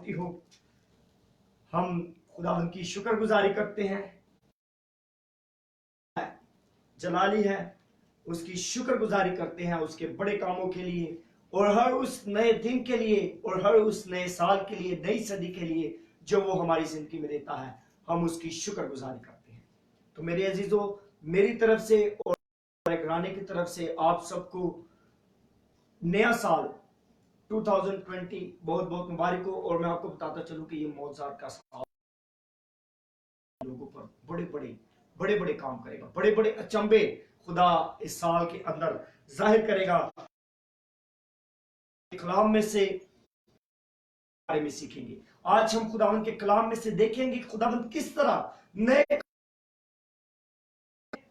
होती हो। हम खुदावंद की शुक्र गुजारी करते हैं, जलाली है उसकी शुक्र गुजारी करते हैं उसके बड़े कामों के लिए, और हर उस नए दिन के लिए, और हर उस नए साल के लिए, नई सदी के लिए जो वो हमारी जिंदगी में देता है, हम उसकी शुक्र गुजारी करते हैं। तो मेरे अजीजों, मेरी तरफ से और घराने की तरफ से आप सबको नया साल 2020 बहुत बहुत मुबारक हो। और मैं आपको बताता चलूं कि ये मौज़ात का साल लोगों पर बड़े बड़े काम करेगा, बड़े बड़े अचंभे खुदा इस साल के अंदर जाहिर करेगा। कलाम में से बारे में सीखेंगे। आज हम खुदावंद के कलाम में से देखेंगे खुदावंद किस तरह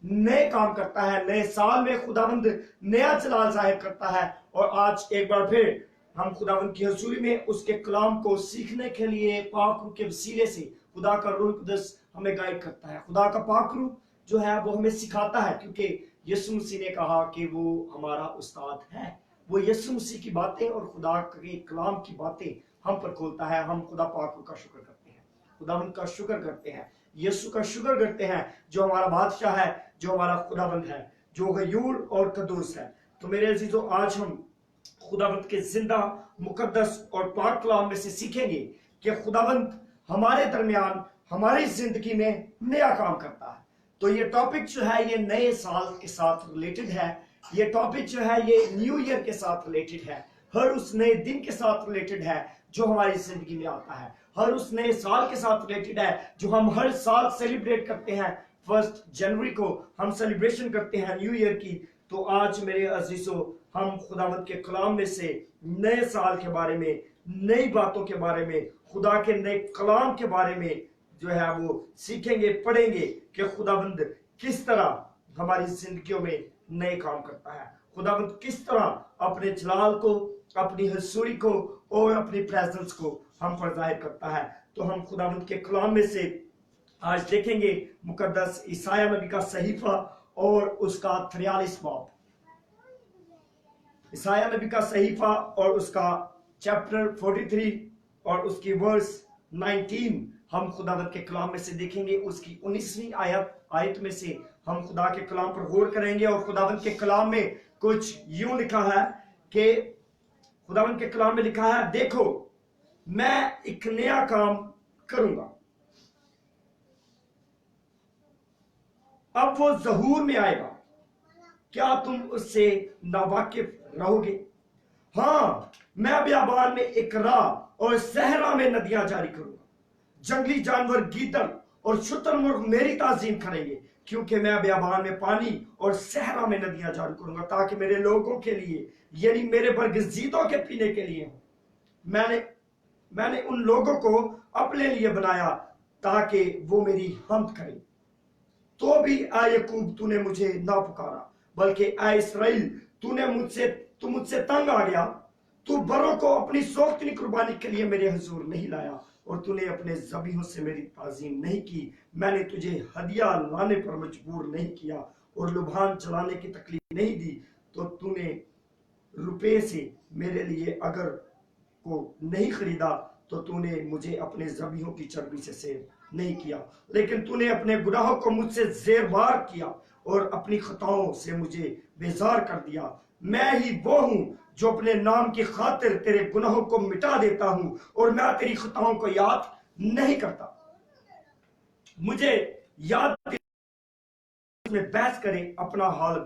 नए काम करता है, नए साल में खुदावंद नया जलाल जाहिर करता है। और आज एक बार फिर हम खुदावंद की हजूरी में उसके कलाम को सीखने के लिए पाक रूह के वसीले से खुदा का रूह कुदस हमें गाइड करता है। खुदा का पाक रूह जो है वो हमें सिखाता है, क्योंकि यीशु मसीह ने कहा कि वो हमारा उस्ताद है। वो यीशु मसीह की बातें और खुदा के कलाम की बातें हम पर खोलता है। हम खुदा पाक रूह का शुक्र करते हैं, खुदावंद का शुक्र करते हैं, यीशु का शुक्र करते हैं जो हमारा बादशाह है, जो हमारा खुदावंद है, जो गयूर और कदूस है। तो मेरे अजीजों, आज हम खुदावंद के जिंदा मुकद्दस और पाक कलाम में से सीखेंगे कि खुदावंद हमारे दरमियान हमारी जिंदगी में नया काम करता है। तो ये टॉपिक जो है ये नए साल के साथ रिलेटेड है। ये टॉपिक जो है ये न्यू ईयर के साथ रिलेटेड है, हर उस नए दिन के साथ रिलेटेड है जो हमारी जिंदगी में आता है, हर उस नए साल के साथ रिलेटेड है जो हम हर साल सेलिब्रेट करते हैं। 1 जनवरी को हम सेलिब्रेशन करते हैं न्यू ईयर की। तो आज मेरे अजीजों, हम खुदावंद के कलाम में से नए साल के बारे में, नई बातों के बारे में, खुदा के नए कलाम के बारे में जो है वो सीखेंगे, पढ़ेंगे कि खुदावंद किस तरह हमारी जिंदगियों में नए काम करता है, खुदावंद किस तरह अपने जलाल को, अपनी हजूरी को और अपनी प्रेजेंस को हम पर जाहिर करता है। तो हम खुदावंद के कलाम में से आज देखेंगे मुकद्दस ईसाया नबी का सहीफा और उसका 43 बाब, ईसाया नबी का सहीफा और उसका चैप्टर 43 और उसकी वर्स 19 हम खुदावंद के कलाम में से देखेंगे। उसकी 19वीं आयत में से हम खुदा के कलाम पर गौर करेंगे। और खुदावंद के कलाम में कुछ यूं लिखा है कि खुदावंद के कलाम में लिखा है, देखो मैं एक नया काम करूंगा, अब वो ज़हूर में आएगा, क्या तुम उससे नावाकिफ रहोगे? हाँ, मैं बियाबान में एक राह और सहरा में नदियां जारी करूंगा, जंगली जानवर गीदड़ और शुतुरमुर्ग मेरी ताजीम करेंगे, क्योंकि मैं बियाबान में पानी और सहरा में नदियां जारी करूंगा, ताकि मेरे लोगों के लिए, यानी मेरे बरगजीदों के पीने के लिए हो। मैंने उन लोगों को अपने लिए बनाया ताकि वो मेरी हमद करें। तो भी ऐ याकूब तूने मुझे ना पुकारा, बल्कि ऐ इस्राएल तू मुझसे तंग आ गया। तू बरों को अपनी सोख्तनी कुर्बानी के लिए मेरे हुजूर नहीं लाया, और तूने अपने ज़बीहों से मेरी ताज़ीम नहीं की। मैंने तुझे हदिया लाने पर मजबूर नहीं किया और लुभान चलाने की तकलीफ नहीं दी। तो तूने रुपए से मेरे लिए अगर को नहीं खरीदा, तो तूने मुझे अपने ज़बीहों की चर्बी से सेव नहीं किया, लेकिन तूने अपने गुनाहों को मुझसे ज़ेरबार किया और अपनी खताओं से मुझे बेजार कर दिया। मैं ही वो हूं जो अपने नाम की खातिर तेरे गुनाहों को मिटा देता हूं, और मैं तेरी खताओं को याद नहीं करता। मुझे याद में बहस करे, अपना हाल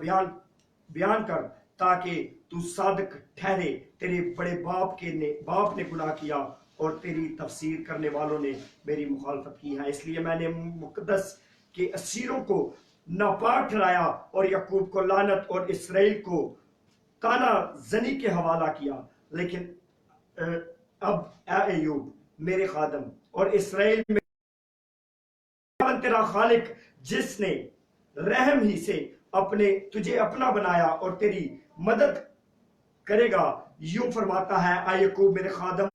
बयान कर, ताकि तू सादक ठहरे। तेरे बड़े बाप ने गुनाह किया और तेरी तफसीर करने वालों ने मेरी मुखालफत की है। इसलिए मैंने मुकद्दस के असीरों को नापाक ठहराया और याकूब को लानत और इसराइल को ताना जनी के हवाला किया। लेकिन अब ऐ अय्यूब मेरे खादम और इसराइल में तेरा खालिक, जिसने रहम ही से तुझे अपना बनाया और तेरी मदद करेगा, यूं फरमाता है, ऐ याकूब मेरे खादम,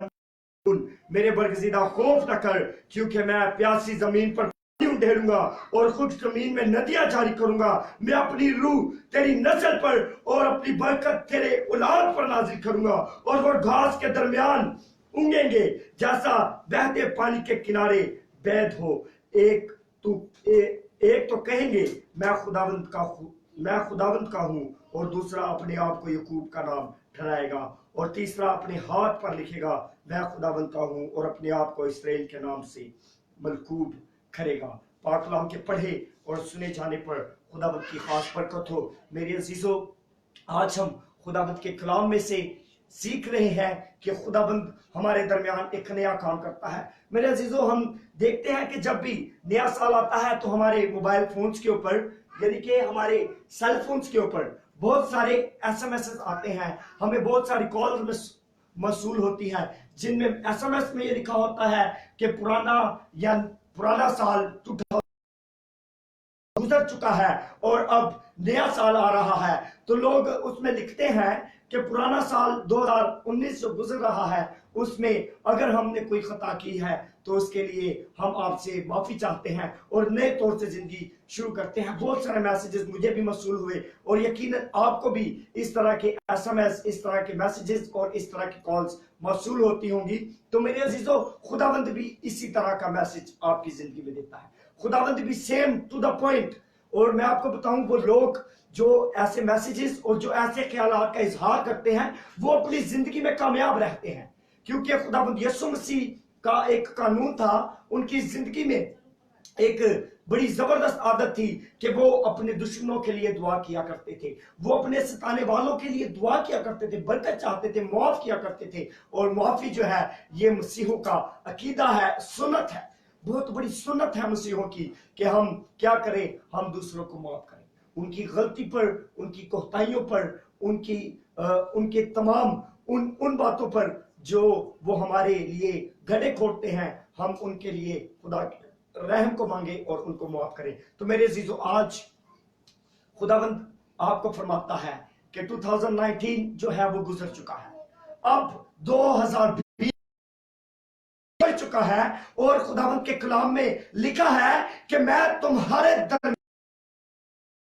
मेरे बरगजीदा खौफ न कर, क्योंकि मैं प्यासी जमीन पर ढेरूंगा और खुद जमीन में नदियां जारी करूंगा। मैं अपनी रूह तेरी नस्ल पर और अपनी बरकत तेरे औलाद पर नाजिल करूंगा, और वो घास के दरमियान उंगेंगे जैसा बहते पानी के किनारे बैद हो। एक तो कहेंगे मैं खुदावंद का हूँ, और दूसरा अपने आप को याकूब का नाम ठहराएगा, और तीसरा अपने हाथ पर लिखेगा मैं खुदावंद का हूँ, और अपने आप को इसराइल के नाम से मलकूब करेगा। पाक कलाम के पढ़े और सुने जाने पर खुदावंद की खास बरकत हो। मेरे अजीजों, आज हम खुदावंद के कलाम में से सीख रहे हैं कि खुदाबंद हमारे दरमियान एक नया काम करता है। मेरे अजीजों, हम देखते हैं कि जब भी नया साल आता है तो हमारे मोबाइल फोन्स के ऊपर, यानी कि हमारे सेल फोन्स के ऊपर बहुत सारे एसएमएस आते हैं, हमें बहुत सारी कॉल मौसूल होती है, जिनमें एसएमएस में ये लिखा होता है कि पुराना साल गुजर चुका है और अब नया साल आ रहा है। तो लोग उसमें लिखते हैं कि पुराना साल 2019 जो गुजर रहा है उसमें अगर हमने कोई खता की है तो उसके लिए हम आपसे माफी चाहते हैं और नए तौर से जिंदगी शुरू करते हैं। बहुत सारे मैसेजेस मुझे भी मौसूल हुए और यकीनन आपको भी इस तरह के एसएमएस, इस तरह के मैसेजेस और इस तरह की कॉल्स मौसूल होती होंगी। तो मेरे अजीजों, खुदावंद भी इसी तरह का मैसेज आपकी जिंदगी में देता है। खुदावंद भी सेम टू द पॉइंट। और मैं आपको बताऊं, वो लोग जो ऐसे मैसेजेस और जो ऐसे ख्यालात का इजहार करते हैं वो अपनी जिंदगी में कामयाब रहते हैं, क्योंकि खुदावंद यीशु मसीह का एक कानून था। उनकी जिंदगी में एक बड़ी जबरदस्त आदत थी कि वो अपने दुश्मनों के लिए दुआ किया करते थे, वो अपने सताने वालों के लिए दुआ किया करते थे, बरकत चाहते थे, माफ किया करते थे। और माफी जो है ये मसीहों का अकीदा है, सुन्नत है, बहुत बड़ी सुन्नत है मसीहों की कि हम क्या करें, हम दूसरों को माफ करें, उनकी गलती पर, उनकी कोताहियों पर, उनके तमाम उन बातों पर जो वो हमारे लिए गड्ढे खोदते हैं, हम उनके लिए खुदा रहम को मांगे और उनको माफ करें। तो मेरे अजीजों, आज खुदावंद आपको फरमाता है कि 2019 जो है वो गुजर चुका है, अब 2020 बढ़ चुका है और खुदावंद के कलाम में लिखा है कि मैं तुम्हारे दरमियान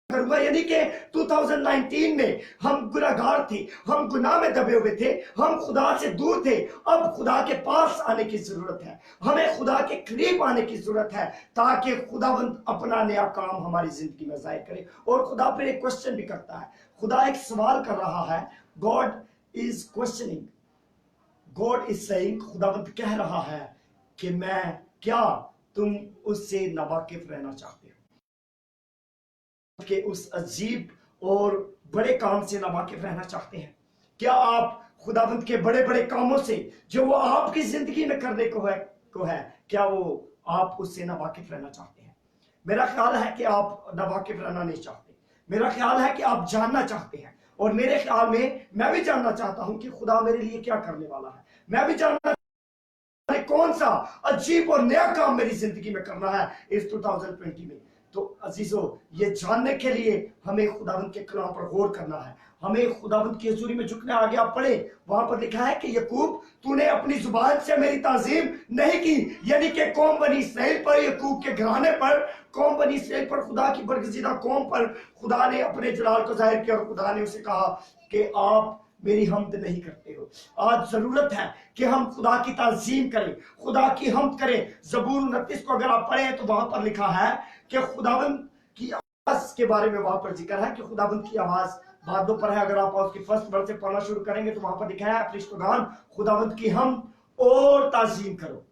करूंगा। यानी कि 2019 में हम गुनाहगार थे, हम गुनाह में दबे हुए थे, हम खुदा से दूर थे। अब खुदा के पास आने की जरूरत है, हमें खुदा के करीब आने की जरूरत है ताकि खुदावंद अपना नया काम हमारी जिंदगी में जाहिर करे। और खुदा फिर एक क्वेश्चन भी करता है, खुदा एक सवाल कर रहा है। God is questioning, God is saying, खुदावंद कह रहा है कि मैं, क्या तुम उससे नावाकिफ रहना चाहते हो, कि उस अजीब और बड़े काम से नावाकिफ रहना चाहते हैं? क्या आप खुदावंद के बड़े बड़े कामों से जो वो आपकी जिंदगी में करने को है, क्या वो आप उससे नावाकिफ रहना चाहते हैं? मेरा ख्याल है कि आप नावाकिफ रहना नहीं चाहते, मेरा ख्याल है कि आप जानना चाहते हैं। और मेरे ख्याल में मैं भी जानना चाहता हूं कि खुदा मेरे लिए क्या करने वाला है। मैं भी जानना कौन सा अजीब और नया काम मेरी जिंदगी में करना है इस 2020 में। तो अजीजों, ये जानने के लिए हमें खुदावंद के कलाम पर गौर करना है, हमें खुदावंद की हजूरी में झुकना। आगे आप पढ़े, वहां पर लिखा है कि याकूब, तूने अपनी जुबान से मेरी ताजीम नहीं की, यानी कि कौम बनी इसराइल पर, याकूब के घराने पर, कौम बनी इसराइल पर, खुदा की बरगज़ीदा कौम पर खुदा ने अपने जलाल को जाहिर किया और खुदा ने उसे कहा कि आप मेरी हमद नहीं करते हो। आज जरूरत है कि हम खुदा की ताजीम करें, खुदा की हमद करें। जबूर 29 को अगर आप पढ़ें तो वहां पर लिखा है कि खुदावंद की आवाज के बारे में वहां पर जिक्र है कि खुदावंद की आवाज बादलों पर है। अगर आप उसकी फर्स्ट वर्ड से पढ़ना शुरू करेंगे तो वहां पर लिखा है, फरिश्तगान खुदावंद की हमद और ताजीम करो।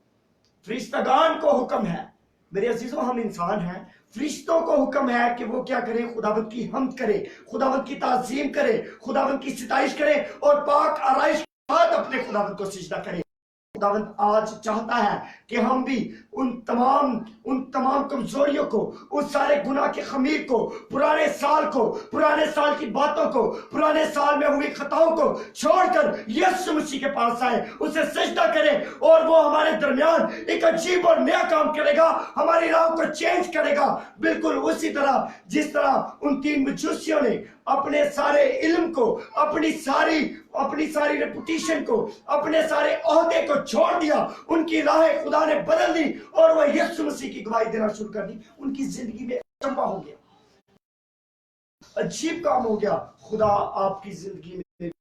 फरिश्तगान को हुक्म है, मेरे अजीजों, हम इंसान हैं, फरिश्तों को हुक्म है कि वो क्या करें, खुदावंद की हमद करें, खुदावंद की ताजीम करें, खुदावंद की सिताइश करें और पाक आराइश के बाद अपने खुदावंद को सिजदा करें। खुदावंद आज चाहता है कि हम भी उन तमाम कमजोरियों को, उस सारे गुनाह के खमीर को, पुराने साल की बातों को, पुराने साल में हुई खताओं को छोड़कर यीशु मसीह के पास आए, उसे सजदा करें और वो हमारे दरमियान एक अजीब और नया काम करेगा, हमारी राह को चेंज करेगा। बिल्कुल उसी तरह जिस तरह उन 3 मजूसियों ने अपने सारे इल्म को, अपनी सारी रेपुटेशन को, अपने सारे ओहदे को छोड़ दिया, उनकी राहें खुदा ने बदल दी और वह यीशु मसीह की गवाही देना शुरू कर दी। उनकी जिंदगी में अचंभा हो गया, अजीब काम हो गया। खुदा आपकी जिंदगी में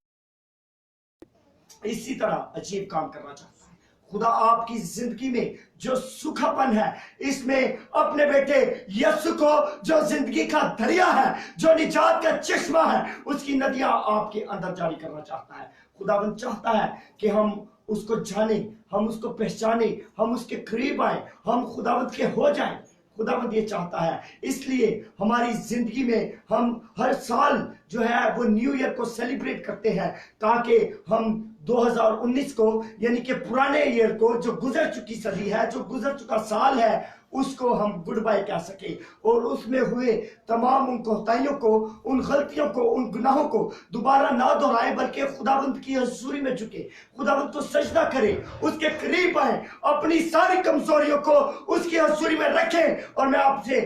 इसी तरह अजीब काम करना चाहता है। خدا آپ کی زندگی میں جو سکھاپن ہے اس میں اپنے بیٹے یسوع کو جو زندگی کا دریا ہے، جو نجات کا چشمہ ہے، اس کی ندیاں آپ کے اندر جاری کرنا چاہتا ہے۔ خداوند چاہتا ہے کہ ہم اس کو جانیں، ہم اس کو پہچانیں، ہم اس کے قریب آئیں، ہم خداوند کے ہو جائیں۔ خداوند یہ چاہتا ہے، اس لیے ہماری زندگی میں ہم ہر سال جو ہے وہ نیو ایئر کو سیلیبریٹ کرتے ہیں، تاکہ ہم 2019 کو یعنی کہ پرانے ایئر کو، جو گزر چکی صدی ہے، جو گزر چکا سال ہے، اس کو ہم گڈ بائی کہہ سکیں، اور اس میں ہوئے تمام ان کوتاہیوں کو، ان غلطیوں کو، ان گناہوں کو دوبارہ نہ دہرائیں، بلکہ خداوند کی حضوری میں جھکے، خداوند کو سجدہ کریں، اس کے قریب آئیں، اپنی ساری کمزوریوں کو اس کی حضوری میں رکھیں۔ اور میں آپ سے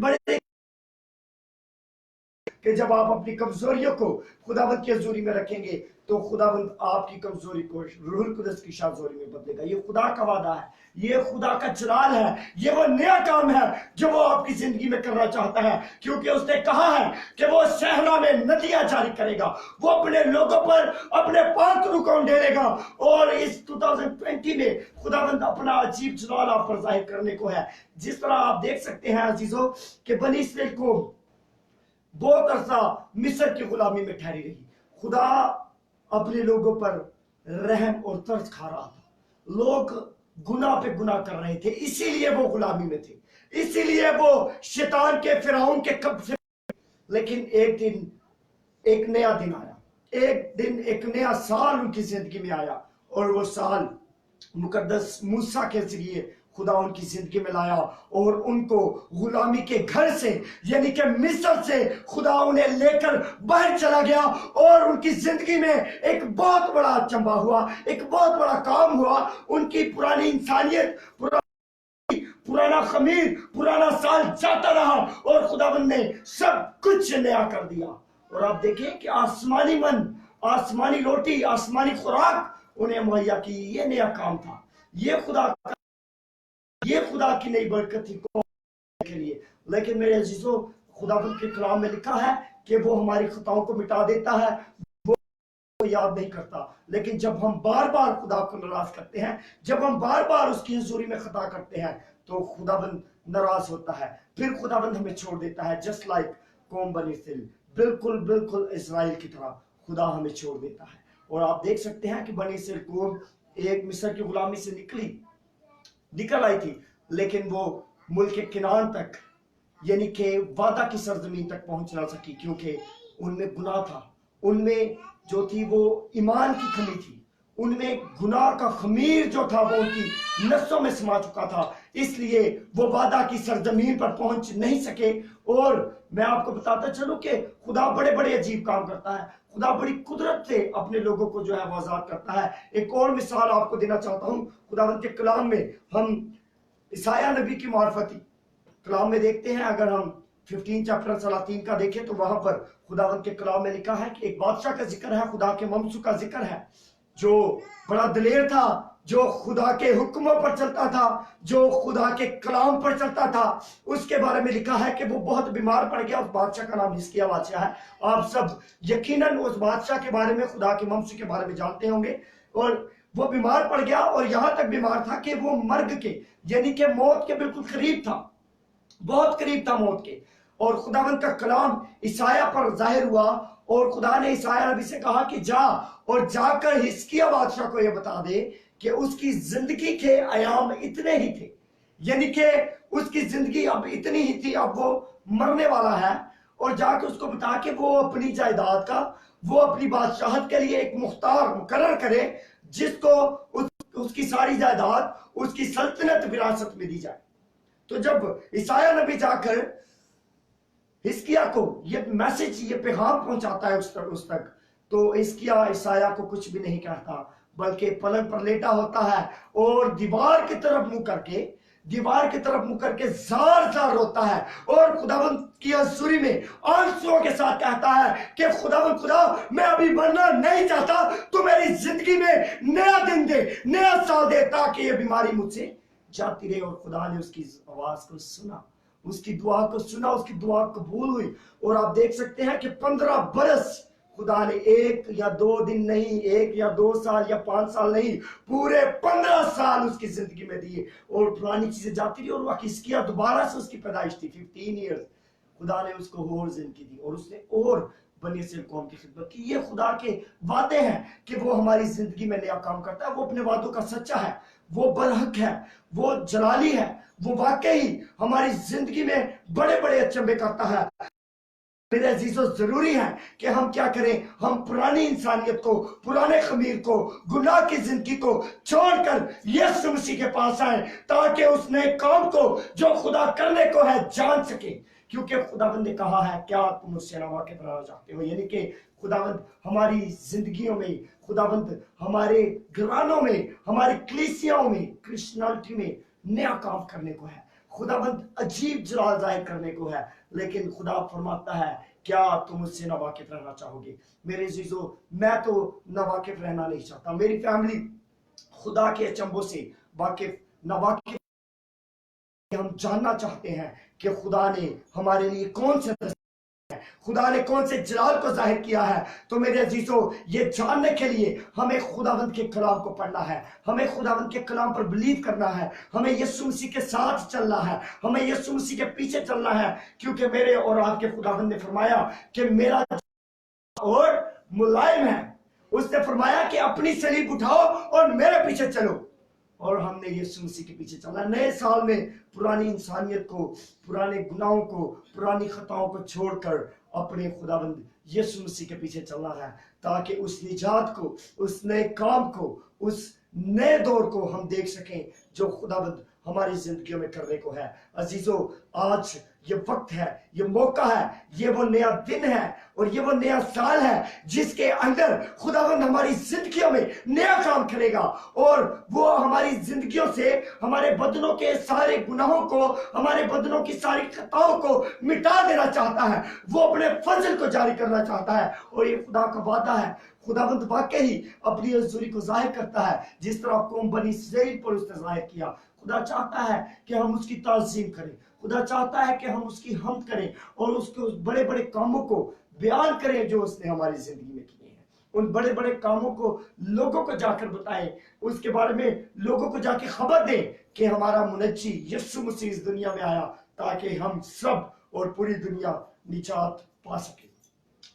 بڑے کہ جب آپ اپنی کمزوریوں کو خداوند کی حضوری میں رکھیں گے تو خداوند آپ کی کمزوری کو روح القدس کی شاذوری میں بدلے گا۔ یہ خدا کا وعدہ ہے، یہ خدا کا جلال ہے، یہ وہ نیا کام ہے جو وہ آپ کی زندگی میں کرنا چاہتا ہے، کیونکہ اس نے کہا ہے کہ وہ صحرا میں ندیاں جاری کرے گا، وہ اپنے لوگوں پر اپنے پاک روح کو ڈھیلے گا، اور اس 2020 میں خداوند اپنا عجیب جلال آپ پر ظاہر کرنے کو ہے۔ جس طرح آپ دیکھ سکتے ہیں عزیزو کہ بنی اسرائیل کو بہت عرصہ مصر کی غلامی میں ٹھہری رہی، خدا اپنے لوگوں پر رحم اور ترس کھا رہا تھا، لوگ گناہ پہ گناہ کر رہے تھے، اسی لیے وہ غلامی میں تھے، اسی لیے وہ شیطان کے فرعون کے قبضے۔ لیکن ایک دن ایک نیا دن آیا، ایک دن ایک نیا سال ان کی زندگی میں آیا، اور وہ سال مقدس موسیٰ کے ذریعے خدا ان کی زندگی میں لایا، اور ان کو غلامی کے گھر سے یعنی کہ مصر سے خدا انہیں لے کر باہر چلا گیا، اور ان کی زندگی میں ایک بہت بڑا چمبا ہوا، ایک بہت بڑا کام ہوا۔ ان کی پرانی انسانیت، پرانا خمیر، پرانا سال جاتا رہا، اور خداوند نے سب کچھ نیا کر دیا۔ اور آپ دیکھیں کہ آسمانی من، آسمانی روٹی، آسمانی خوراک انہیں مہیا کی، یہ نیا کام تھا، یہ خدا کی نئی برکت تھی کے لیے۔ لیکن میرے عزیزو، خداوند کے کلام میں لکھا ہے کہ وہ ہماری خطاؤں کو مٹا دیتا ہے، وہ یاد نہیں کرتا۔ لیکن جب ہم بار بار خدا کو ناراض کرتے ہیں، جب ہم بار بار اس کی حضوری میں خطا کرتے ہیں، تو خداوند ناراض ہوتا ہے، پھر خداوند ہمیں چھوڑ دیتا ہے، جسٹ لائک قوم بنی اسرائیل، بالکل اسرائیل کی طرح خدا ہمیں چھوڑ دیتا ہے۔ اور آپ دیکھ سکتے ہیں کہ بنی اسرائیل قوم ایک مصر کی غلامی سے نکل آئی تھی، لیکن وہ ملک کنعان تک یعنی کہ وعدہ کی سرزمین تک پہنچ نہ سکی، کیونکہ ان میں گناہ تھا، ان میں جو تھی وہ ایمان کی کمی تھی، ان میں گناہ کا خمیر جو تھا وہ ان کی نسوں میں سما چکا تھا، اس لیے وہ وعدہ کی سرزمین پر پہنچ نہیں سکے۔ اور میں آپ کو بتاتا چلوں کہ خدا بڑے بڑے عجیب کام کرتا ہے، خدا بڑی قدرت سے اپنے لوگوں کو جو ہے وہ آزاد کرتا ہے۔ ایک اور مثال آپ کو دینا چاہتا ہوں، خداوند کے کلام میں ہم عیسائیہ نبی کی معرفتی کلام میں دیکھتے ہیں۔ اگر ہم 15 چیپٹر سلاطین کا دیکھیں تو وہاں پر خداوند کے کلام میں لکھا ہے کہ ایک بادشاہ کا ذکر ہے، خدا کے ممسو کا ذکر ہے، جو بڑا دلیر تھا، جو خدا کے حکموں پر چلتا تھا، جو خدا کے کلام پر چلتا تھا۔ اس کے بارے میں لکھا ہے کہ وہ بہت بیمار پڑ گیا، اس بادشاہ کا نام حزقیہ بادشاہ ہے۔ آپ سب یقیناً اس بادشاہ کے بارے میں، خدا کے ممسو کے بارے میں جانتے ہوں گے۔ اور وہ بیمار پڑ گیا، اور یہاں تک بیمار تھا کہ وہ مرگ کے یعنی کہ موت کے بالکل قریب تھا، بہت قریب تھا موت کے۔ اور خداوند کا کلام عیسائیہ پر ظاہر ہوا، اور خدا نے عیسائیہ نبی سے کہا کہ جا کر حزقیہ بادشاہ کو یہ بتا دے کہ اس کی زندگی کے ایام اتنے ہی تھے، یعنی کہ اس کی زندگی اب اتنی ہی تھی، اب وہ مرنے والا ہے، اور جا کے اس کو بتا کہ وہ اپنی جائیداد کا، وہ اپنی بادشاہت کے لیے ایک مختار مقرر کرے، جس کو اس کی ساری جائیداد، اس کی سلطنت وراثت میں دی جائے۔ تو جب عیسائیہ نبی جا کر حزقیہ کو یہ میسج، یہ پیغام پہنچاتا ہے اس تک، تو حزقیہ عیسائیہ کو کچھ بھی نہیں کہتا، بلکہ پلنگ پر لیٹا ہوتا ہے، اور دیوار کی طرف منہ کر کے زار روتا ہے، اور خداوند کی حضوری میں آنسوؤں کے ساتھ کہتا ہے کہ خداوند خدا، میں ابھی مرنا نہیں چاہتا، تو میری زندگی میں نیا دن دے، نیا سال دے، تاکہ یہ بیماری مجھ سے جاتی رہے۔ اور خدا نے اس کی آواز کو سنا، اس کی دعا کو سنا، اس کی دعا قبول ہوئی، اور آپ دیکھ سکتے ہیں کہ 15 برس خدا نے 1 یا 2 دن نہیں، 1 یا 2 سال یا 5 سال نہیں، پورے 15 سال اس کی زندگی میں دیے، اور پرانی چیزیں جاتی رہی، اور وہ کیا دوبارہ سے اس کی پیدائش تھی 15 ایئرز، خدا نے اس کو اور زندگی دی، اور اس نے اور بنی اسرائیل قوم کی خدمت کی۔ یہ خدا کے وعدے ہیں کہ وہ ہماری زندگی میں نیا کام کرتا ہے، وہ اپنے وعدوں کا سچا ہے، وہ برحق ہے، وہ جلالی ہے، وہ واقعی ہماری زندگی میں بڑے بڑے اچنبے کرتا ہے۔ میرے عزیزو، ضروری ہے کہ ہم کیا کریں، ہم پرانی انسانیت کو، پرانے خمیر کو، گناہ کی زندگی کو چھوڑ کر یسوع مسیح کے پاس آئیں، تاکہ اس نئے کام کو جو خدا کرنے کو ہے جان سکیں، کیونکہ خداوند نے کہا ہے کیا تم اس سے ناواقف رہنا چاہتے ہو، یعنی کہ خداوند ہماری زندگیوں میں، خداوند ہمارے گھرانوں میں، ہماری کلیسیاؤں میں، کرسچنالٹی میں نیا کام کرنے کو ہے، خداوند عجیب جلال ظاہر کرنے کو ہے، لیکن خدا فرماتا ہے کیا تم اس سے ناواقف رہنا چاہو گے؟ میرے عزیزو، میں تو ناواقف رہنا نہیں چاہتا، میری فیملی خدا کے اچنبوں سے ناواقف، ہم جاننا چاہتے ہیں کہ خدا نے ہمارے لیے کون سے خدا نے کون سے جلال کو ظاہر کیا ہے۔ تو میرے عزیزو، یہ جاننے کے لیے ہمیں خداوند کے کلام کو پڑھنا ہے، ہمیں خداوند کے کلام پر بلیو کرنا ہے، ہمیں یسوع مسیح کے ساتھ چلنا ہے، ہمیں یسوع مسیح کے پیچھے چلنا ہے، کیونکہ میرے اور آپ کے خداوند نے فرمایا کہ میرا اور ملائم ہے، اس نے فرمایا کہ اپنی صلیب اٹھاؤ اور میرے پیچھے چلو، اور ہم نے یسوع مسیح کے پیچھے چلنا ہے۔ نئے سال میں پرانی انسانیت کو، پرانے گناہوں کو، پرانی خطاؤں کو چھوڑ کر اپنے خداوند یسوع مسیح کے پیچھے چلنا ہے، تاکہ اس نجات کو، اس نئے کام کو، اس نئے دور کو ہم دیکھ سکیں جو خداوند ہماری زندگیوں میں کرنے کو ہے۔ عزیزو، آج یہ وقت ہے، یہ موقع ہے، یہ وہ نیا دن ہے، اور یہ وہ نیا سال ہے جس کے اندر خداوند ہماری زندگیوں میں نیا کام کرے گا، اور وہ ہماری زندگیوں سے ہمارے بدنوں کے سارے گناہوں کو، ہمارے بدنوں کی ساری خطاؤں کو مٹا دینا چاہتا ہے، وہ اپنے فضل کو جاری کرنا چاہتا ہے، اور یہ خدا کا وعدہ ہے۔ خداوند واقعی اپنی حضوری کو ظاہر کرتا ہے، جس طرح قوم بنی اسرائیل پر اس نے ظاہر کیا۔ خدا چاہتا ہے کہ ہم اس کی تعظیم کریں، خدا چاہتا ہے کہ ہم اس کی حمد کریں، اور اس کے بڑے بڑے کاموں کو بیان کریں جو اس نے ہماری زندگی میں کیے ہیں، ان بڑے بڑے کاموں کو لوگوں کو جا کر بتائیں، اس کے بارے میں لوگوں کو جا کے خبر دیں کہ ہمارا منجی یسوع مسیح اس دنیا میں آیا تاکہ ہم سب اور پوری دنیا نجات پا سکے۔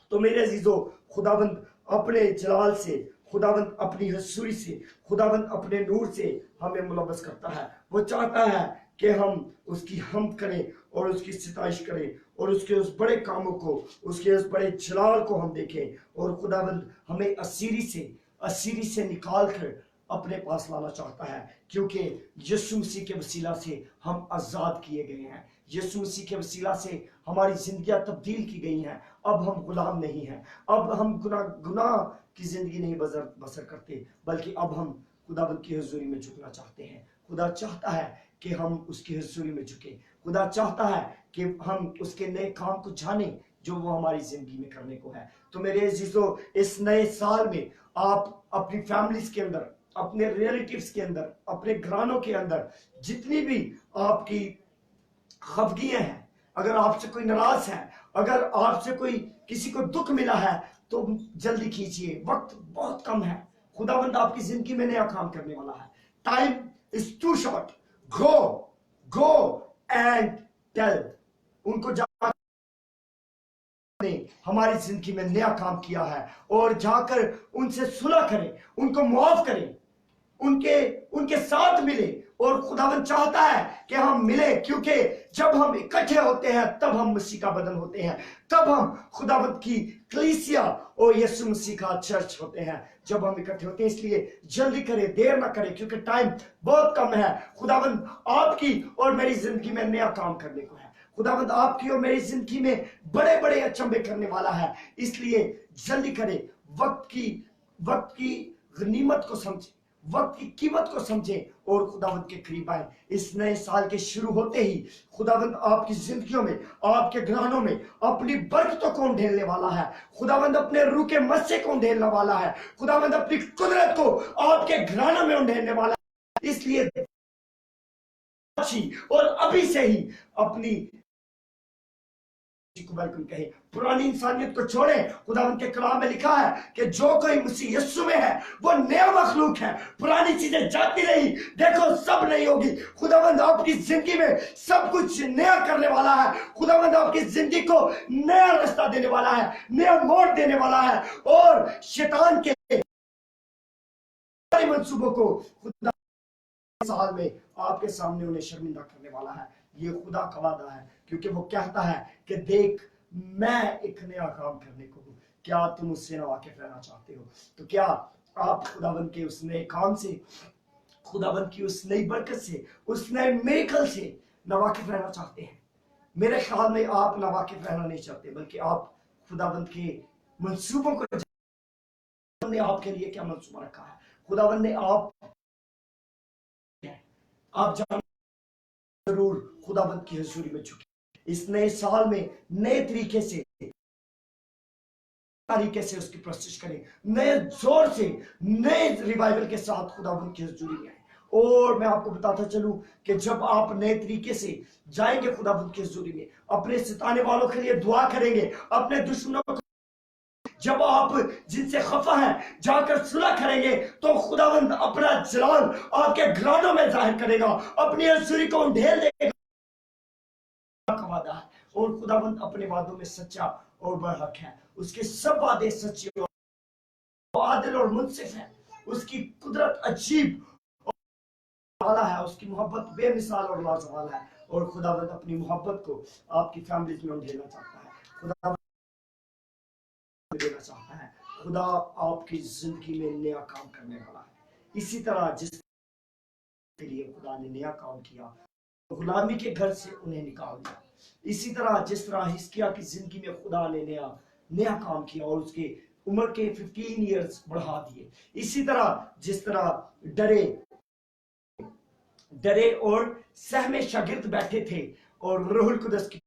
تو میرے عزیزو، خداوند اپنے جلال سے، خداوند اپنی حضوری سے، خداوند اپنے نور سے ہمیں ملوث کرتا ہے۔ وہ چاہتا ہے کہ ہم اس کی حمد کریں اور اس کی ستائش کریں، اور اس کے اس بڑے کاموں کو، اس کے اس بڑے جلال کو ہم دیکھیں، اور خداوند ہمیں اسیری سے نکال کر اپنے پاس لانا چاہتا ہے، کیونکہ یسوع مسیح کے وسیلہ سے ہم آزاد کیے گئے ہیں، یسوع مسیح کے وسیلہ سے ہماری زندگیاں تبدیل کی گئی ہیں، اب ہم غلام نہیں ہیں، اب ہم گناہ کی زندگی نہیں بسر کرتے، بلکہ اب ہم خداوند کی حضوری میں جھکنا چاہتے ہیں۔ خدا چاہتا ہے کہ ہم اس کی حضوری میں جھکیں، خدا چاہتا ہے کہ ہم اس کے نئے کام کو جانیں جو وہ ہماری زندگی میں کرنے کو ہے۔ تو میرے عزیزو، اس نئے سال میں آپ اپنی فیملیز کے اندر، اپنے ریلیٹیوز کے اندر، اپنے گھرانوں کے اندر جتنی بھی آپ کی خفگیاں ہیں، اگر آپ سے کوئی ناراض ہے، اگر آپ سے کوئی کسی کو دکھ ملا ہے، تو جلدی کیجئے، وقت بہت کم ہے، خداوند آپ کی زندگی میں نیا کام کرنے والا ہے۔ Time is too short, go and tell ان کو، جا نے ہماری زندگی میں نیا کام کیا ہے، اور جا کر ان سے صلح کریں، ان کو معاف کریں، ان کے ساتھ ملے، اور خداوند چاہتا ہے کہ ہم ملیں، کیونکہ جب ہم اکٹھے ہوتے ہیں تب ہم مسیح کا بدن ہوتے ہیں، تب ہم خداوند کی کلیسیا اور یسوع مسیح کا چرچ ہوتے ہیں جب ہم اکٹھے ہوتے ہیں۔ اس لیے جلدی کریں، دیر نہ کریں، کیونکہ ٹائم بہت کم ہے۔ خداوند آپ کی اور میری زندگی میں نیا کام کرنے کو ہے، خداوند آپ کی اور میری زندگی میں بڑے بڑے اچنبے کرنے والا ہے، اس لیے جلدی کریں، وقت کی غنیمت کو سمجھیں، وقت کی قیمت کو سمجھیں، اور خداوند کے قریب آئیں۔ اس نئے سال کے شروع ہوتے ہی خداوند آپ کی زندگیوں میں، آپ کے گھرانوں میں اپنی برکتوں کو ڈھیلنے والا ہے، خداوند اپنے روح کے مسے کو ڈھیلنے والا ہے، خداوند اپنی قدرت کو آپ کے گھرانوں میں ڈھیلنے والا ہے۔ اس لیے اور ابھی سے ہی اپنی को वेलकम कहें। पुरानी इंसानियत को छोड़ें। खुदावंद के कलाम में लिखा है कि जो कोई मसीह यीशु में है वो नया मखलूक है, पुरानी चीजें जाती रही, देखो सब नहीं होगी। खुदावंद आपकी जिंदगी में सब कुछ नया करने वाला है। खुदावंद आपकी जिंदगी को नया रास्ता देने वाला है, नया मोड़ देने वाला है, और शैतान के मंसूबों को खुदा साल में आपके सामने उन्हें शर्मिंदा करने वाला है। ये खुदा का वादा है, क्योंकि वो कहता है कि देख मैं एक नया काम करने को हूं, क्या तुम उससे नावाकिफ रहना चाहते हो? तो क्या आप खुदावंद के उस नए काम से, खुदावंद की उस नई बरकत से, उस नए मिरेकल से नावाकिफ रहना चाहते हैं? मेरे ख्याल में आप नावाकिफ रहना नहीं चाहते, बल्कि आप खुदावंद के मंसूबों को, ने आपके लिए क्या मंसूबा रखा है, खुदावंद ने आप जान जरूर खुदावंद की हजूरी में झुके। इस नए साल में नए तरीके से उसकी प्रस्तुत करें, नए जोर से, नए रिवाइवल के साथ खुदावंद की हजूरी में आए। और मैं आपको बताता चलूं कि जब आप नए तरीके से जाएंगे खुदावंद की हजूरी में, अपने सताने वालों के लिए दुआ करेंगे, अपने दुश्मनों को, जब आप जिनसे खफा हैं जाकर सुलह करेंगे, तो खुदावंद अपना जलाल आपके घरानों में जाहिर करेगा, अपनी हजूरी को ढेल देगा। वादा है, और खुदावंद अपने वादों में सच्चा और बरहक है। उसके सब वादे सच्चे और आदिल और मुनसिफ है। उसकी कुदरत अजीब वाला है, उसकी मोहब्बत बेमिसाल और लाजवाब है। और खुदावंद अपनी मोहब्बत को आपकी फैमिलीज में ढेलना चाहता है, खुदावंद देना चाहता है। खुदा आपकी जिंदगी में नया काम करने वाला है। इसी तरह जिस के लिए खुदा ने नया काम किया, गुलामी के घर से उन्हें निकाल दिया, इसी तरह जिस तरह हिजकिय्याह की जिंदगी में खुदा ने नया काम किया और उसके उम्र के 15 इयर्स बढ़ा दिए, इसी तरह जिस तरह डरे और सहमे शागिर्द बैठे थे और रूहुल कुदस की,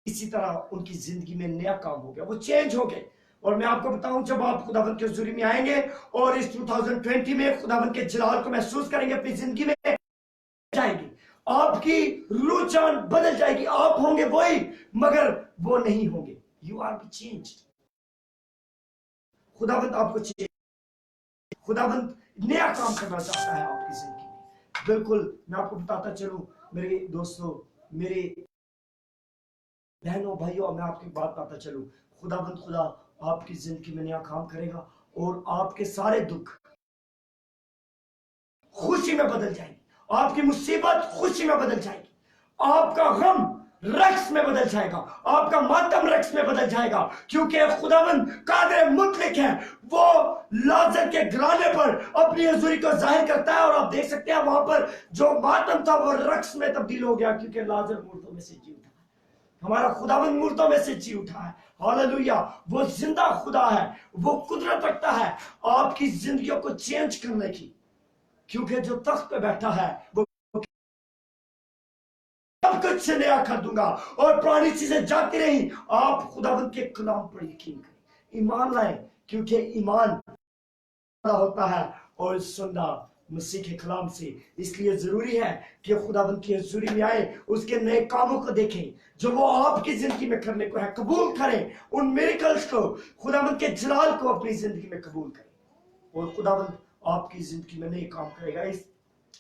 इसी तरह उनकी जिंदगी में नया काम हो गया, वो चेंज हो गए। और मैं आपको बताऊं, जब आप खुदावंद की हुजूरी में आएंगे और इस 2020 में खुदावंद के जलाल को महसूस करेंगे, अपनी जिंदगी में जाएगी, आपकी रूह जान बदल जाएगी। आप होंगे वही, मगर वो नहीं होंगे। You R be changed. खुदावंद आपको चेंज, खुदावंद नया काम करना चाहता है आपकी जिंदगी में। बिल्कुल, मैं आपको बताता चलूं मेरे दोस्तों, मेरे बहनों भाइयों, मैं आपकी बात बताता चलूं, खुदा आपकी जिंदगी में नया काम करेगा और आपके सारे दुख खुशी में बदल जाएंगे, आपकी मुसीबत खुशी में बदल जाएगी, आपका गम रक्स में बदल जाएगा, आपका मातम रक्स में बदल जाएगा, क्योंकि खुदावंद कादिर मुतलक है। वो लाजर के घराने पर अपनी हजूरी को जाहिर करता है, और आप देख सकते हैं वहां पर जो मातम था वो रक्स में तब्दील हो गया, क्योंकि लाजर मुर्दों में से जी उठा। हमारा खुदावंद मुर्दों में से जी उठा है। हालेलुया, वो जिंदा खुदा है, वो कुदरत रखता है आपकी जिंदगियों को चेंज करने की, क्योंकि जो तख्त पे बैठा है वो सब कुछ नया कर दूंगा, और पुरानी चीजें जाती रही। आप खुदावंद के कलाम पर यकीन करें, ईमान लाएं, क्योंकि ईमान होता है और सुनना मसीह के कलाम से। इसलिए जरूरी है कि खुदावंद की हजूरी में आए, उसके नए कामों को देखें जो वो आपकी जिंदगी में करने को है, कबूल करें उन मिरेकल्स को, खुदावंद के जलाल को अपनी जिंदगी में कबूल करें, और खुदावंद आपकी जिंदगी में नए काम करेगा।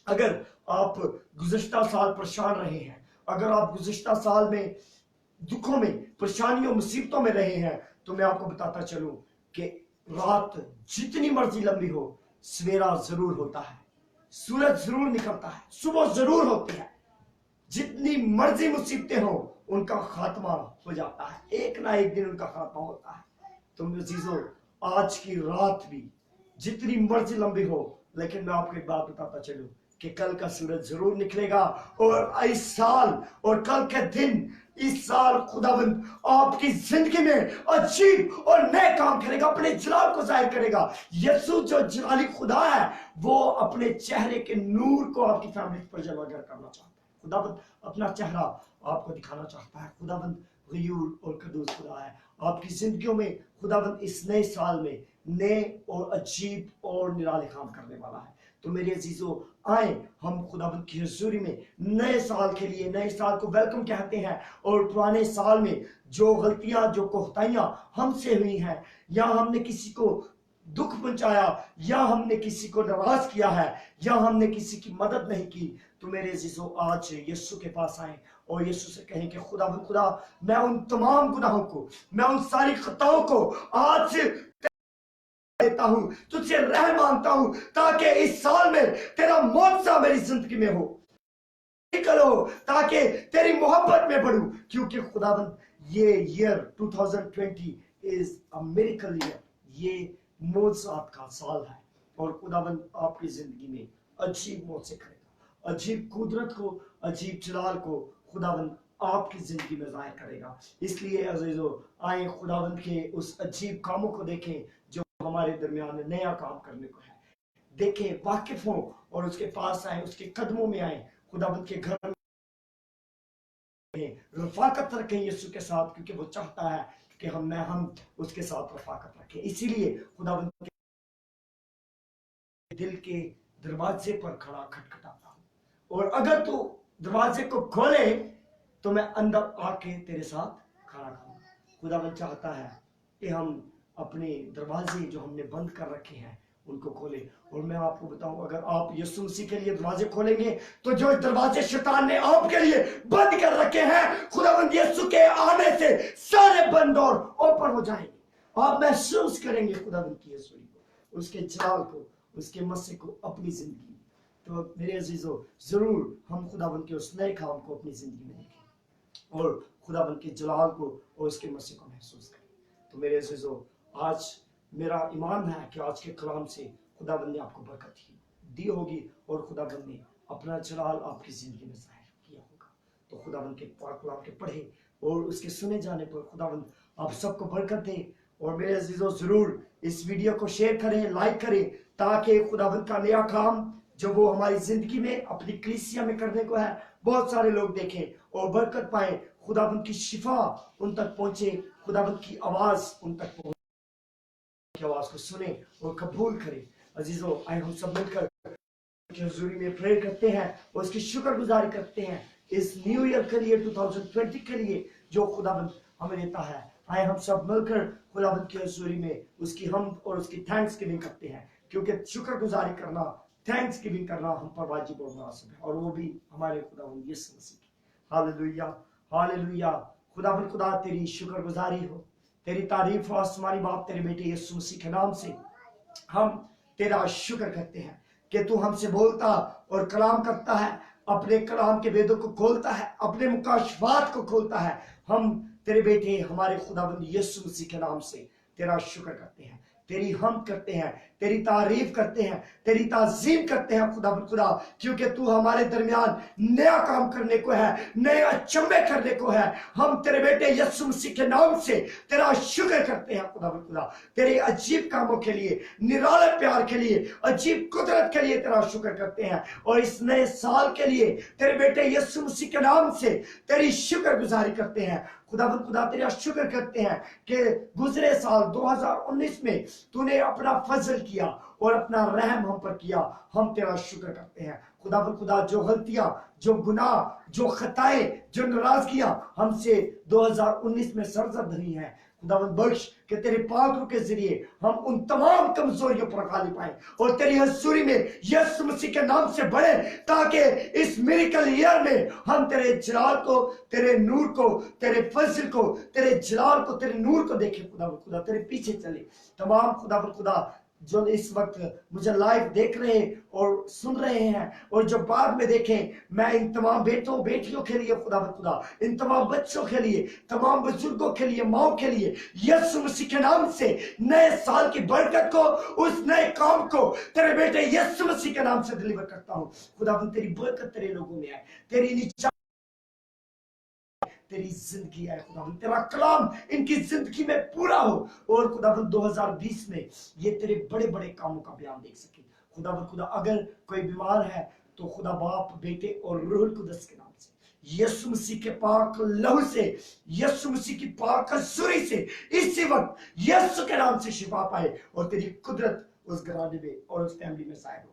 अगर आप गुज़श्ता साल परेशान रहे हैं, अगर आप गुज़श्ता साल में दुखों में, परेशानियों, मुसीबतों में रहे हैं, तो मैं आपको बताता चलूं कि रात जितनी मर्जी लंबी हो, सवेरा जरूर होता है, सूरज जरूर निकलता है, सुबह जरूर होती है। जितनी मर्जी मुसीबतें हो, उनका खात्मा हो जाता है, एक ना एक दिन उनका खात्मा होता है। तो अजीजों, आज की रात भी जितनी मर्जी लंबी हो, लेकिन मैं आपको एक बात बताता चलूं कि कल का सूरज जरूर निकलेगा, और इस साल और कल के दिन, इस साल खुदावंद आपकी जिंदगी में अजीब और नए काम करेगा, अपने जलाल को जाहिर करेगा। यीशु जो जलाली खुदा है, वो अपने चेहरे के नूर को आपकी फैमिली पर जलवागर करना चाहता है। खुदावंद अपना चेहरा आपको दिखाना चाहता है। खुदावंद गयूर और कदूस खुदा है। आपकी जिंदगियों में खुदावंद इस नए साल में नए और अजीब और निराले काम करने वाला है। तो मेरे अजीजों आए हम खुदावंद की हुजूरी में नए साल के लिए नए साल को वेलकम कहते हैं, और पुराने साल में जो गलतियां जो कोताहियां हमसे हुई हैं, या हमने किसी को दुख पहुंचाया, या हमने किसी को नाराज किया है, या हमने किसी की मदद नहीं की, तो मेरे अजीजों आज यीशु के पास आए और यीशु से कहें कि खुदा मैं उन तमाम गुनाहों को, मैं उन सारी खताओं को आज देता हूं, तुझसे रहम मांगता हूं, ताकि इस साल में तेरा मौजज़ा मेरी जिंदगी में हो, करो ताकि तेरी मोहब्बत में बढ़ूं, क्योंकि खुदावंद ये year 2020 is a miracle year, ये मौजज़ात का साल है, और खुदावंद आपकी जिंदगी में अजीब मौजे करेगा, अजीब कुदरत को, अजीब जलाल को खुदावंद आपकी जिंदगी में जाहिर करेगा। इसलिए अजीजों आए खुदावंद के उस अजीब कामों को देखें जो हमारे दरमियान नया काम करने को है, देखें, वाकिफ हों और उसके पास आए, उसके कदमों में आए, खुदावंद के घर में रफाकत रखें यीशु के साथ, क्योंकि वो चाहता है कि हम उसके साथ रफाकत रखें। इसीलिए खुदावंद के दिल के दरवाजे पर खड़ा खटखटाता हूं, और अगर तू दरवाजे को खोले तो मैं अंदर आके तेरे साथ खड़ा खाऊंगा। खुदावंद चाहता है कि हम अपने दरवाजे जो हमने बंद कर रखे हैं उनको खोले, और मैं आपको बताऊं, अगर आप यीशु मसीह के लिए दरवाजे खोलेंगे तो जो दरवाजे शैतान ने आपके लिए बंद कर रखे हैं, खुदावंद यीशु के आने से सारे बंद और ओपन हो जाएंगे। आप महसूस करेंगे खुदावंद की यीशु को, उसके जलाल को, उसके मसीह को अपनी जिंदगी में। तो मेरे अजीजों जरूर हम खुदावंद के उस नए काम को अपनी जिंदगी में देखें और खुदावंद के जलाल को और उसके मसीह को महसूस करें। तो मेरे अजीजों आज मेरा ईमान है कि आज के कलाम से खुदावंद ने आपको बरकत दी होगी, और खुदावंद ने अपना जलाल आपकी जिंदगी में जाहिर किया होगा। तो खुदावंद के पाक कलाम के पढ़े और उसके सुने जाने पर खुदावंद आप सबको बरकत दे। और मेरे अजीजों जरूर इस वीडियो को शेयर करें, लाइक करें, ताकि खुदावंद का नया काम जो वो हमारी जिंदगी में अपनी कलीसिया में करने को है, बहुत सारे लोग देखें और बरकत पाए, खुदावंद की शिफा उन तक पहुंचे, खुदावंद की आवाज उन तक पहुंचे, की आवाज को सुने और कबूल करें। अजीजों आए हम सब मिलकर हुजूरी में प्रेयर करते हैं और उसकी शुक्रगुजारी करते हैं इस न्यू ईयर के लिए, 2020 के लिए जो खुदावंद हमें देता है। आए हम सब मिलकर खुदावंद की हुजूरी में उसकी हम और उसकी थैंक्स गिविंग करते हैं, क्योंकि शुक्रगुजारी करना, थैंक्स गिविंग करना हम पर वाजिब और मुनासिब है, और वो भी हमारे खुदावंद यीशु मसीह की। Hallelujah hallelujah. खुदावंद खुदा तेरी शुक्रगुजारी हो, तेरी तारीफ हो आसमानी बाप तेरे बेटे यीशु मसीह के नाम से हम तेरा शुक्र करते हैं कि तू हमसे बोलता और कलाम करता है, अपने कलाम के वेदों को खोलता है, अपने मुकाशफात को खोलता है। हम तेरे बेटे हमारे खुदावंद यीशु मसीह के नाम से तेरा शुक्र करते हैं, तेरी हम करते हैं, तेरी तारीफ करते हैं, तेरी ताजीम करते हैं खुदावंद खुदा, क्योंकि तू हमारे दरमियान नया काम करने को है, नए अचंभे करने को है। हम तेरे बेटे यीशु मसीह के नाम से तेरा शुक्र करते हैं खुदावंद खुदा, तेरे अजीब कामों के लिए, निराले प्यार के लिए, अजीब कुदरत के लिए तेरा शुक्र करते हैं, और इस नए साल के लिए तेरे बेटे यीशु मसीह के नाम से तेरी शुक्रगुजारी करते हैं खुदावंद खुदा। तेरा शुक्र करते हैं कि गुजरे साल 2019 में तूने अपना फजल किया और अपना रहम हम पर किया। हम तेरा शुक्र करते हैं खुदावंद खुदा, जो गलतियां, जो गुनाह, जो खताएं, जो नाराजगियां हमसे 2019 में सरजद हुई हैं, खुदावंद बख्श कि तेरे पाक रूह के जरिए हम उन तमाम कमजोरियों पर गालिब पाए और तेरी हजूरी में यीशु मसीह के नाम से बढ़े, ताकि इस मिरेकल ईयर में हम तेरे जलाल को, तेरे नूर को, तेरे फजल को, तेरे जलाल को, तेरे नूर को देखें खुदावंद खुदा, तेरे पीछे चले। तमाम खुदावंद खुदा जो इस वक्त मुझे लाइव देख रहे और सुन रहे हैं और जो बाद में देखें, मैं इन तमाम बेटों बेटियों के लिए खुदावंद खुदा, इन तमाम बच्चों के लिए, तमाम बुजुर्गों के लिए, माओ के लिए यीशु मसीह के नाम से नए साल की बरकत को, उस नए काम को तेरे बेटे यीशु मसीह के नाम से डिलीवर करता हूं। खुदावंद तेरी बरकत तेरे लोगों में आए, तेरी निजात तेरी जिंदगी है खुदावंद, तेरा कलाम इनकी जिंदगी में पूरा हो, और खुदावंद 2020 में ये तेरे बड़े बड़े कामों का बयान देख सके। खुदावंद खुदा अगर कोई बीमार है तो खुदा बाप, बेटे और रूह कुदस के नाम से, यीशु मसीह के पाक लहू से, यीशु मसीह की पाक हजूरी से इसी वक्त यीशु के नाम से शिफा पाए और तेरी कुदरत उस घराने में और उस फैमिली में जाहिर हो।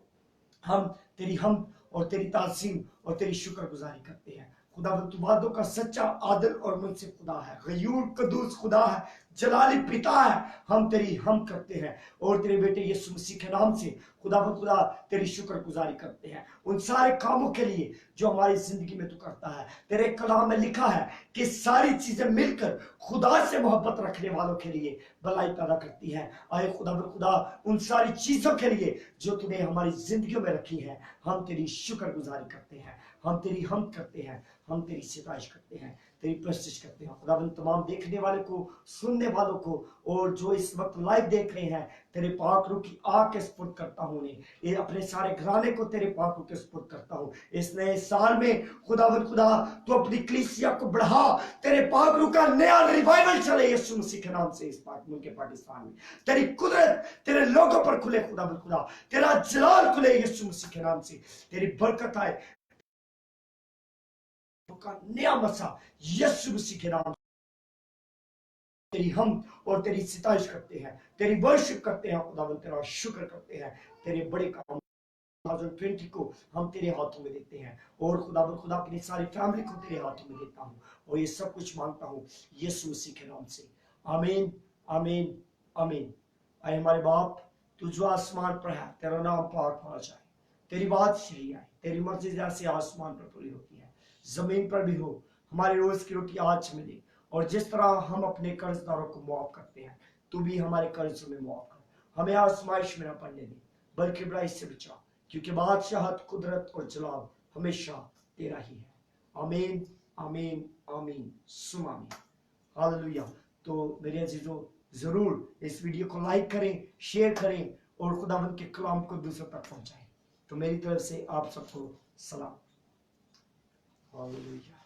हम तेरी हम और तेरी ताज़ीम और तेरी शुक्रगुजारी करते हैं। खुदावंद तू वादों का सच्चा, आदिल और मुनसिफ खुदा है, गयूर कदूस खुदा है, जलाली पिता है। हम तेरी हम करते हैं और तेरे बेटे यीशु मसीह के नाम से खुदावंद खुदा तेरी शुक्रगुजारी करते हैं उन सारे कामों के लिए जो हमारी जिंदगी में तू करता है। तेरे कलाम में लिखा है कि सारी चीजें मिलकर खुदा से मोहब्बत रखने वालों के लिए भलाई पैदा करती है। आए खुदावंद खुदा उन सारी चीजों के लिए जो तूने हमारी जिंदगियों में रखी है, हम तेरी शुक्रगुजारी करते हैं, हम तेरी हम करते हैं, हम तेरी सिताइश करते हैं, तेरी प्रशंसा करते हैं। खुदावंद तमाम देखने वाले को, सुनने वालों को और जो इस वक्त लाइव देख रहे हैं, तेरे पाक रूह की आग के सुपुर्द करता हूँ उन्हें, ये अपने सारे घराने को तेरे पाक रूह के सुपुर्द करता हूँ। इस नए साल में खुदावंद खुदा तू अपनी कलीसिया को बढ़ा, तेरे पाक रूह का नया रिवाइवल चले यीशु मसीह के नाम से। इस पाक मुल्क पाकिस्तान में तेरी कुदरत तेरे लोगों पर खुले खुदावंद खुदा, तेरा जलाल खुले यीशु मसीह के नाम से, तेरी बरकत आए का नया मसा यीशु मसीह के नाम। तेरी हम और तेरी सिताइश करते हैं, तेरी वर्शिप करते हैं खुदावंद, तेरा शुक्र करते हैं। तेरे बड़े काम 2020 को हम तेरे हाथों में देते हैं और खुदावंद खुदा अपनी सारी फैमिली को तेरे हाथों में देता हूँ और ये सब कुछ मांगता हूँ यीशु मसीह के नाम से। आमीन आमीन आमीन। आए हमारे बाप, तू जो आसमान पर है, तेरा नाम पाक होना जाए, तेरी बात सही आए, तेरी मर्जी जैसे आसमान पर पूरी होती है जमीन पर भी हो। हमारी रोज की रोटी आज हमें दे और जिस तरह हम अपने कर्जदारों को मुआफ करते हैं, तू भी हमारे कर्ज में मुआफ कर। हमें आजमाइश में न पड़ने दे बल्कि बुराई से बचा, क्योंकि बादशाहत, कुदरत और जलाल हमेशा तेरा ही है। आमीन आमीन आमीन सुम आमीन। हालेलुया। तो मेरे अजीजों, जरूर इस वीडियो को लाइक करें, शेयर करें और खुदावंद के कलाम को दूसरों तक पहुंचाएं। तो मेरी तरफ से आप सबको सलाम। हालेलुया।